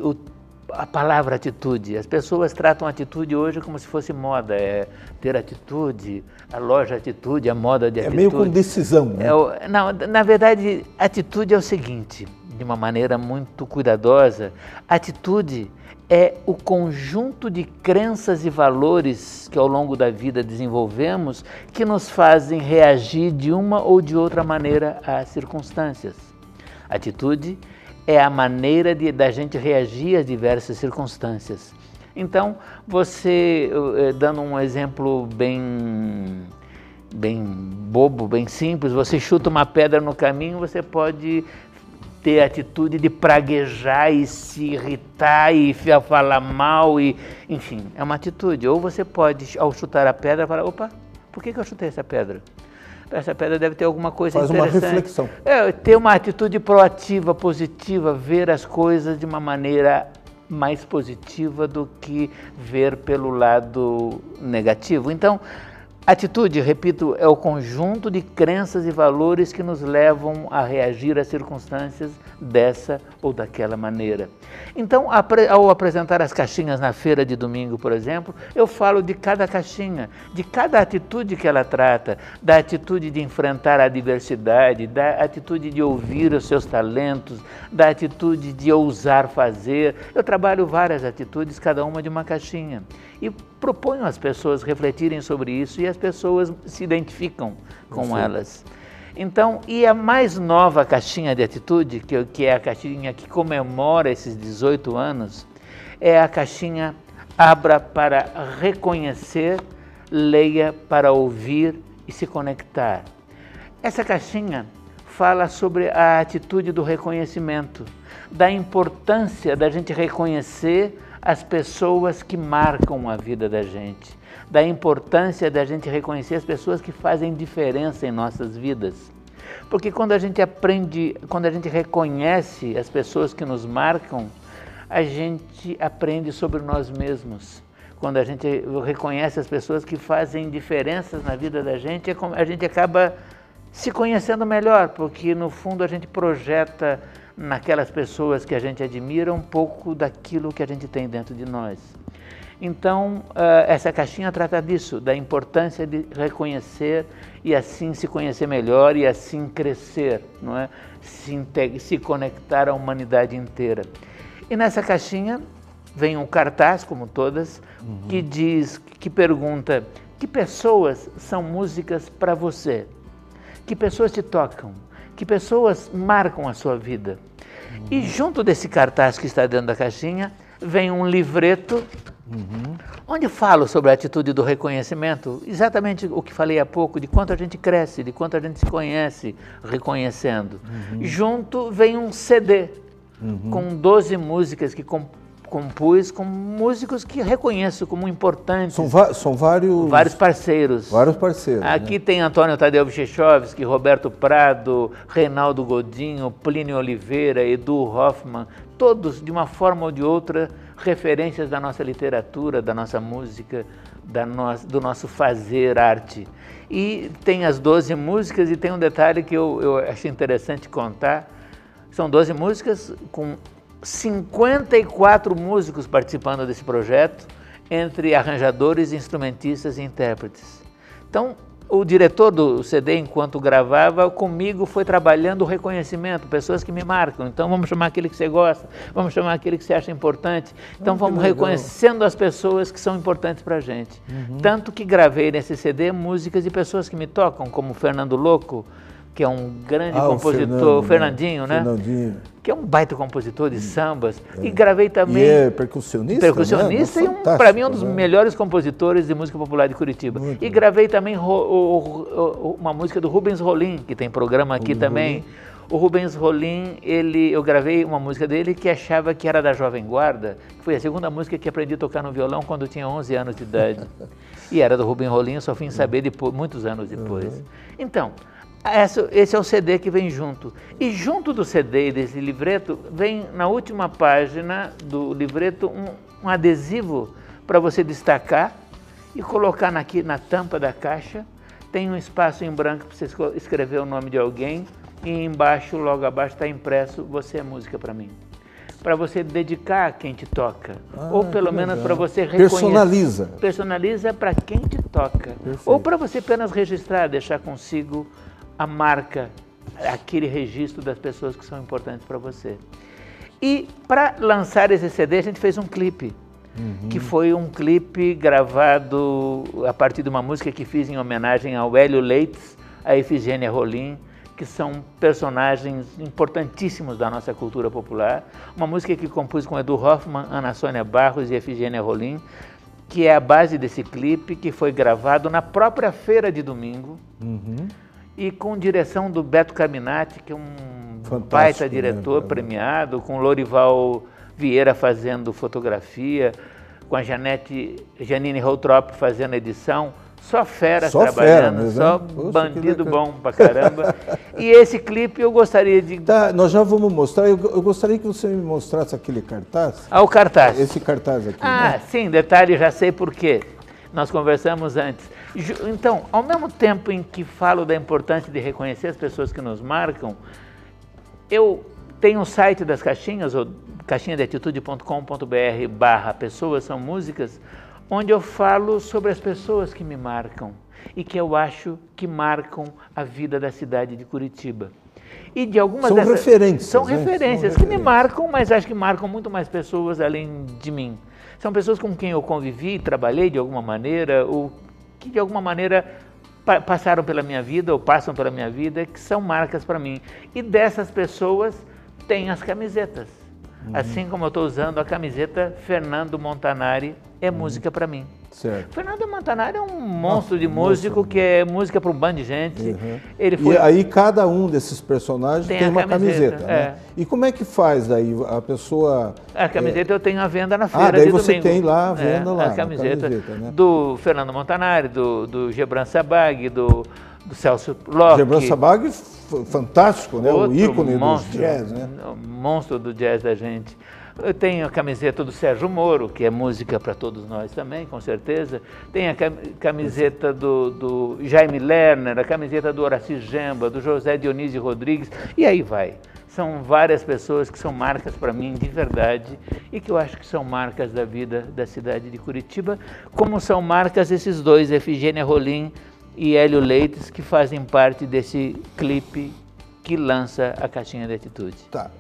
a palavra atitude. As pessoas tratam a atitude hoje como se fosse moda, é ter atitude, a loja atitude, a moda de atitude. É meio com decisão, né? Não, na verdade, atitude é o seguinte, de uma maneira muito cuidadosa, atitude é o conjunto de crenças e valores que ao longo da vida desenvolvemos que nos fazem reagir de uma ou de outra maneira às circunstâncias. Atitude é a maneira da gente reagir às diversas circunstâncias. Então, você, dando um exemplo bem bobo, bem simples, você chuta uma pedra no caminho, você pode ter a atitude de praguejar e se irritar e falar mal, enfim, é uma atitude. Ou você pode, ao chutar a pedra, falar, opa, por que eu chutei essa pedra? Essa pedra deve ter alguma coisa interessante. Faz uma reflexão. Ter uma atitude proativa, positiva, ver as coisas de uma maneira mais positiva do que ver pelo lado negativo. Então, atitude, repito, é o conjunto de crenças e valores que nos levam a reagir às circunstâncias dessa ou daquela maneira. Então, ao apresentar as caixinhas na feira de domingo, por exemplo, eu falo de cada caixinha, de cada atitude que ela trata, da atitude de enfrentar a adversidade, da atitude de ouvir os seus talentos, da atitude de ousar fazer. Eu trabalho várias atitudes, cada uma de uma caixinha. E proponho às pessoas refletirem sobre isso e as pessoas se identificam com elas. Então, e a mais nova caixinha de atitude, que é a caixinha que comemora esses 18 anos, é a caixinha Abra para reconhecer, leia para ouvir e se conectar. Essa caixinha fala sobre a atitude do reconhecimento, da importância da gente reconhecer as pessoas que marcam a vida da gente, da importância da gente reconhecer as pessoas que fazem diferença em nossas vidas. Porque quando a gente aprende, quando a gente reconhece as pessoas que nos marcam, a gente aprende sobre nós mesmos. Quando a gente reconhece as pessoas que fazem diferenças na vida da gente, a gente acaba se conhecendo melhor, porque no fundo a gente projeta naquelas pessoas que a gente admira um pouco daquilo que a gente tem dentro de nós. Então, essa caixinha trata disso, da importância de reconhecer e assim se conhecer melhor e assim crescer, não é? Se conectar à humanidade inteira. E nessa caixinha vem um cartaz, como todas, que pergunta: que pessoas são músicas para você? Que pessoas te tocam? Que pessoas marcam a sua vida? E junto desse cartaz que está dentro da caixinha, vem um livreto, onde falo sobre a atitude do reconhecimento, exatamente o que falei há pouco, de quanto a gente cresce, de quanto a gente se conhece reconhecendo. Junto vem um CD, com 12 músicas que compus com músicos que reconheço como importantes. São vários parceiros. Vários parceiros. Aqui tem Antônio Tadeu Wyczechowski, Roberto Prado, Reinaldo Godinho, Plínio Oliveira, Edu Hoffmann, todos, de uma forma ou de outra, referências da nossa literatura, da nossa música, do nosso fazer arte. E tem as 12 músicas e tem um detalhe que eu achei interessante contar. São 12 músicas com 54 músicos participando desse projeto, entre arranjadores, instrumentistas e intérpretes. Então, o diretor do CD, enquanto gravava, comigo foi trabalhando o reconhecimento, pessoas que me marcam. Então, vamos chamar aquele que você gosta, vamos chamar aquele que você acha importante. Então, vamos reconhecendo as pessoas que são importantes para a gente. Tanto que gravei nesse CD músicas de pessoas que me tocam, como Fernando Louco, que é um grande compositor, Fernandinho, né? Fernandinho. Que é um baita compositor de sambas. E gravei também... E é percussionista, percussionista, né? E para mim um dos melhores compositores de música popular de Curitiba. E gravei também uma música do Rubens Rolim, que tem programa aqui também. O Rubens Rolim, eu gravei uma música dele que achava que era da Jovem Guarda, que foi a segunda música que aprendi a tocar no violão quando eu tinha 11 anos de idade. E era do Rubens Rolim, eu só fui saber muitos anos depois. Então, esse é o CD que vem junto. E junto do CD e desse livreto, vem na última página do livreto um adesivo para você destacar e colocar aqui na tampa da caixa. Tem um espaço em branco para você escrever o nome de alguém e embaixo, logo abaixo, está impresso: você é música para mim. Para você dedicar a quem te toca. Ou pelo menos para você reconhecer. Personaliza para quem te toca. Perfeito. Ou para você apenas registrar, deixar consigo a marca, aquele registro das pessoas que são importantes para você. E para lançar esse CD, a gente fez um clipe, que foi um clipe gravado a partir de uma música que fiz em homenagem ao Hélio Leites, a Efigênia Rolim, que são personagens importantíssimos da nossa cultura popular. Uma música que compus com Edu Hoffmann, Ana Sônia Barros e Efigênia Rolim, que é a base desse clipe, que foi gravado na própria feira de domingo, e com direção do Beto Caminati, que é um baita diretor, né? Premiado, com Lorival Vieira fazendo fotografia, com a Janine Holtrop fazendo edição, Só feras Só trabalhando, fera, só Poxa, bandido bom pra caramba. E esse clipe eu gostaria de... Tá, nós já vamos mostrar. Eu gostaria que você me mostrasse aquele cartaz. Ah, o cartaz. Esse cartaz aqui. Ah, né? sim, detalhe, já sei por quê. Nós conversamos antes. Então, ao mesmo tempo em que falo da importância de reconhecer as pessoas que nos marcam, eu tenho um site das caixinhas, ou caixinhadeatitude.com.br/pessoas são músicas, onde eu falo sobre as pessoas que me marcam e que eu acho que marcam a vida da cidade de Curitiba. E de algumas São referências. São né? referências que me marcam, mas acho que marcam muito mais pessoas além de mim. São pessoas com quem eu convivi, trabalhei de alguma maneira, ou que de alguma maneira passaram pela minha vida ou passam pela minha vida, que são marcas para mim. E dessas pessoas tem as camisetas. Assim como eu estou usando a camiseta Fernando Montanari, é música para mim. Certo. Fernando Montanari é um monstro de músico, que é música para um bando de gente. Ele foi... E aí cada um desses personagens tem uma camiseta. é. Né? E como é que faz daí a pessoa... A camiseta eu tenho à venda na feira daí de você domingo. tem lá a venda lá. A camiseta, né? do Fernando Montanari, do Gebran Sabag, do Celso Locke. Gebran Sabag, fantástico, né? O ícone monstro, do jazz, né? Monstro do jazz da gente. Eu tenho a camiseta do Sérgio Moro, que é música para todos nós também, com certeza. Tem a camiseta do Jaime Lerner, a camiseta do Horaci Gemba, do José Dionísio Rodrigues, e aí vai. São várias pessoas que são marcas para mim de verdade e que eu acho que são marcas da vida da cidade de Curitiba, como são marcas esses dois, Efigênia Rolim e Hélio Leites, que fazem parte desse clipe que lança a Caixinha de Atitude. Tá,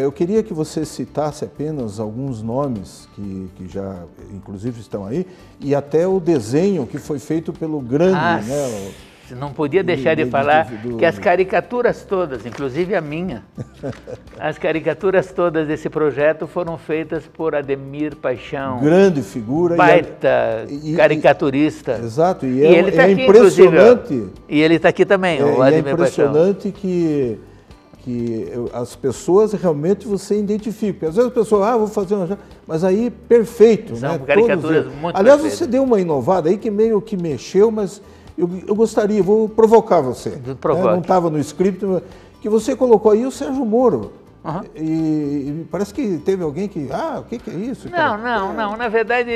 eu queria que você citasse apenas alguns nomes que já, inclusive, estão aí, e até o desenho que foi feito pelo grande, né? Não podia deixar de falar que as caricaturas todas, inclusive a minha, as caricaturas todas desse projeto foram feitas por Ademir Paixão. Grande figura. Baita caricaturista. Exato, e ele tá aqui, impressionante. E ele está aqui também, o Ademir Paixão. É impressionante que as pessoas realmente você identifica. Porque às vezes a pessoa, vou fazer uma... Mas aí, perfeito. São né? caricaturas muito Aliás, perfeitas. você deu uma inovada aí que meio que mexeu, mas... Eu gostaria, vou provocar você. Né? Não estava no script, que você colocou aí o Sérgio Moro. E parece que teve alguém que, o que é isso? Não. Na verdade,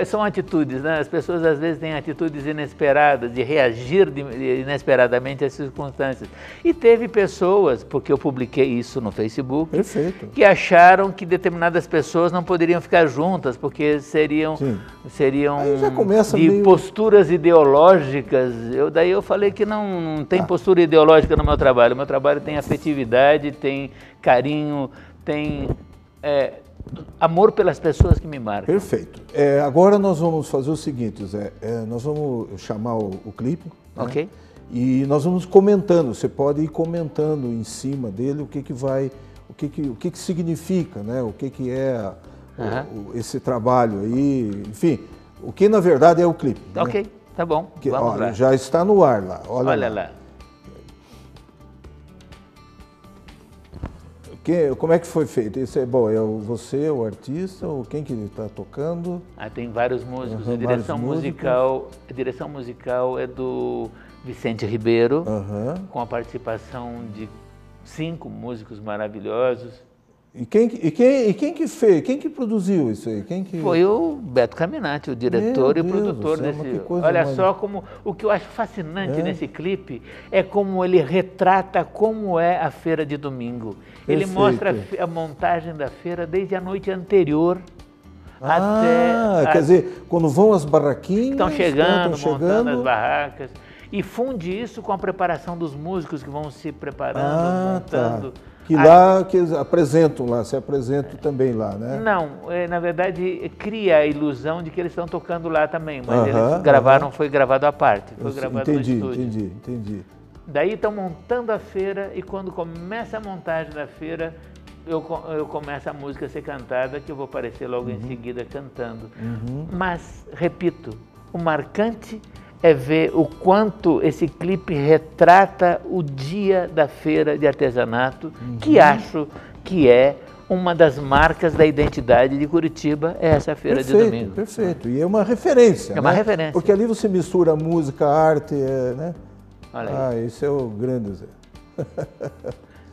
são atitudes, né? As pessoas às vezes têm atitudes inesperadas, de reagir inesperadamente às circunstâncias. E teve pessoas, porque eu publiquei isso no Facebook, perfeito, que acharam que determinadas pessoas não poderiam ficar juntas, porque seriam de posturas ideológicas. Daí eu falei que não tem postura ideológica no meu trabalho. O meu trabalho tem afetividade, tem carinho, tem amor pelas pessoas que me marcam. Perfeito. Agora nós vamos fazer o seguinte, Zé, nós vamos chamar o clipe, ok? Né? E nós vamos comentando, você pode ir comentando em cima dele o que significa, né? O que é esse trabalho aí, enfim, o que na verdade é o clipe. Ok, né? tá bom, vamos lá. Já está no ar lá, olha lá. Como é que foi feito? Isso é você, o artista, ou quem que está tocando? Tem vários músicos. A direção musical é do Vicente Ribeiro, com a participação de 5 músicos maravilhosos. E quem que fez? Quem que produziu isso aí? Foi o Beto Caminati, o diretor e o produtor desse. Olha só como o que eu acho fascinante nesse clipe é como ele retrata como é a feira de domingo. Perfeito. Ele mostra a montagem da feira desde a noite anterior até. Quer dizer, quando vão as barraquinhas. Estão chegando, montando as barracas. E funde isso com a preparação dos músicos que vão se preparando, montando. Tá. Que lá que eles se apresentam também lá, né? Não, na verdade cria a ilusão de que eles estão tocando lá também, mas eles gravaram, foi gravado à parte, foi gravado no estúdio. Entendi. Daí estão montando a feira e quando começa a montagem da feira, eu começo a música a ser cantada, que eu vou aparecer logo em seguida cantando. Mas, repito, o marcante é ver o quanto esse clipe retrata o dia da feira de artesanato, que acho que é uma das marcas da identidade de Curitiba é essa feira de domingo. Perfeito, e é uma referência. É uma referência. Porque ali você mistura música, arte, né? Olha aí. Esse é o grande...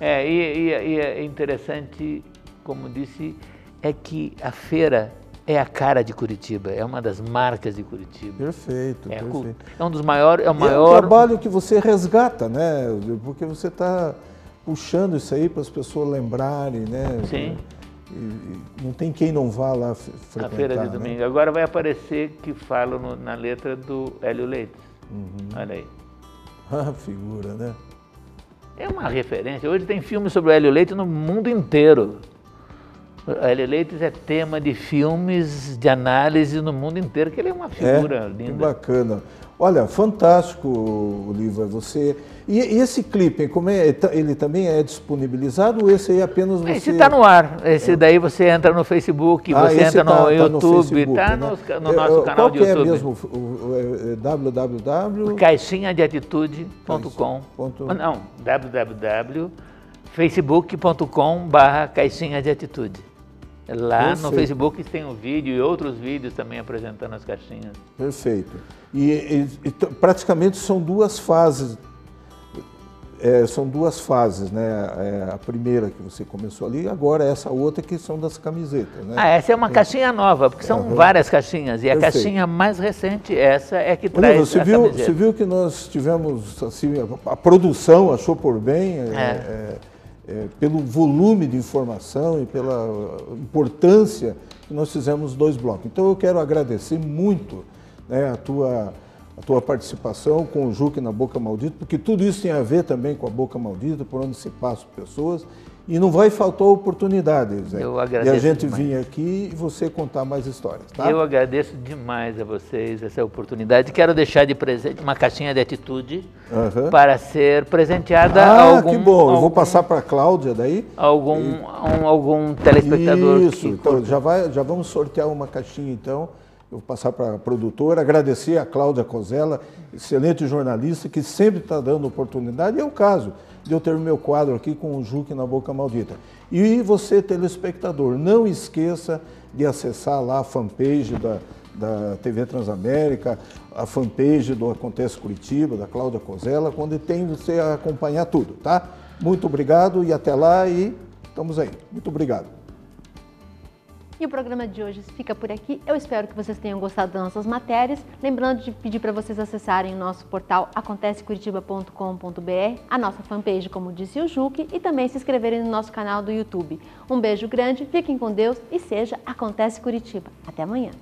E é interessante, como disse, é que a feira é a cara de Curitiba, é uma das marcas de Curitiba. Perfeito, é perfeito. É um dos maiores, é o maior... É um trabalho que você resgata, né? Porque você está puxando isso aí para as pessoas lembrarem, né? Sim. E não tem quem não vá lá frequentar. A feira de domingo. Né? Agora vai aparecer que falo na letra do Hélio Leites. Olha aí. Ah, figura, né? É uma referência. Hoje tem filmes sobre o Hélio Leites no mundo inteiro. O Hélio Leites é tema de filmes de análise no mundo inteiro, que ele é uma figura linda. Que bacana. Olha, fantástico, Oliva, você... E esse clipe, como ele também é disponibilizado ou esse aí apenas você... Esse está no ar. Esse daí você entra no Facebook, você entra no YouTube, está no nosso canal de YouTube. Qual que é mesmo? www... caixinhadeatitude.com. Não, www.facebook.com/caixinhadeatitude. Lá Perfeito. No Facebook tem um vídeo e outros vídeos também apresentando as caixinhas. Perfeito. E praticamente são duas fases. Né? A primeira que você começou ali, agora essa outra que são das camisetas. Né? Essa é uma caixinha nova, porque são várias caixinhas. E Perfeito. A caixinha mais recente, essa é que traz você viu que nós tivemos, assim, a produção achou por bem... pelo volume de informação e pela importância que nós fizemos 2 blocos. Então eu quero agradecer muito, né, a tua participação com o Juque na Boca Maldita, porque tudo isso tem a ver também com a Boca Maldita, por onde se passam pessoas, e não vai faltar oportunidade, Zé. Eu agradeço e a gente demais. Vir aqui e você contar mais histórias, tá? Eu agradeço demais a vocês essa oportunidade. Quero deixar de presente uma caixinha de atitude para ser presenteada a algum... que bom. Eu vou passar para a Cláudia daí. Algum telespectador. Isso, então já vamos sortear uma caixinha então. Eu vou passar para a produtora, agradecer a Cláudia Cosella, excelente jornalista, que sempre está dando oportunidade, e é o caso de eu ter o meu quadro aqui com o Juque na Boca Maldita. E você, telespectador, não esqueça de acessar lá a fanpage da TV Transamérica, a fanpage do Acontece Curitiba, da Cláudia Cosella, onde tem você a acompanhar tudo, tá? Muito obrigado e até lá e estamos aí. Muito obrigado. E o programa de hoje fica por aqui. Eu espero que vocês tenham gostado das nossas matérias. Lembrando de pedir para vocês acessarem o nosso portal acontececuritiba.com.br, a nossa fanpage, como disse o Juque, e também se inscreverem no nosso canal do YouTube. Um beijo grande, fiquem com Deus e seja Acontece Curitiba. Até amanhã.